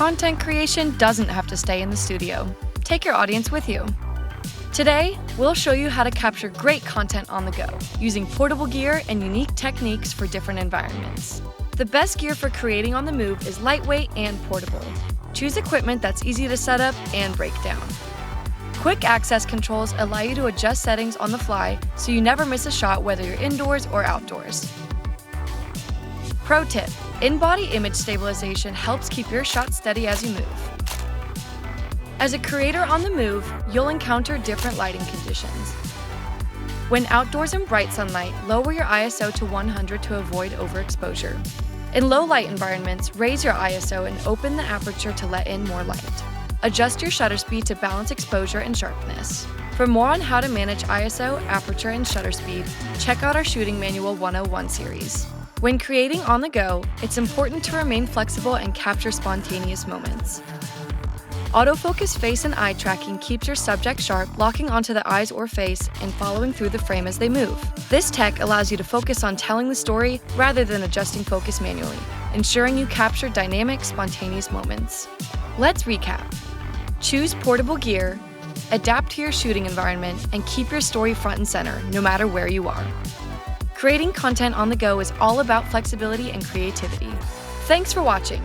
content creation doesn't have to stay in the studio. Take your audience with you. Today, we'll show you how to capture great content on the go, using portable gear and unique techniques for different environments. The best gear for creating on the move is lightweight and portable. Choose equipment that's easy to set up and break down. Quick access controls allow you to adjust settings on the fly so you never miss a shot whether you're indoors or outdoors. Pro tip: in-body image stabilization helps keep your shot steady as you move. As a creator on the move, you'll encounter different lighting conditions. When outdoors in bright sunlight, lower your ISO to 100 to avoid overexposure. In low light environments, raise your ISO and open the aperture to let in more light. Adjust your shutter speed to balance exposure and sharpness. For more on how to manage ISO, aperture, and shutter speed, check out our Shooting Manual 101 series. When creating on the go, it's important to remain flexible and capture spontaneous moments. Autofocus face and eye tracking keeps your subject sharp, locking onto the eyes or face and following through the frame as they move. This tech allows you to focus on telling the story rather than adjusting focus manually, ensuring you capture dynamic, spontaneous moments. Let's recap. Choose portable gear, adapt to your shooting environment, and keep your story front and center, no matter where you are. Creating content on the go is all about flexibility and creativity. Thanks for watching.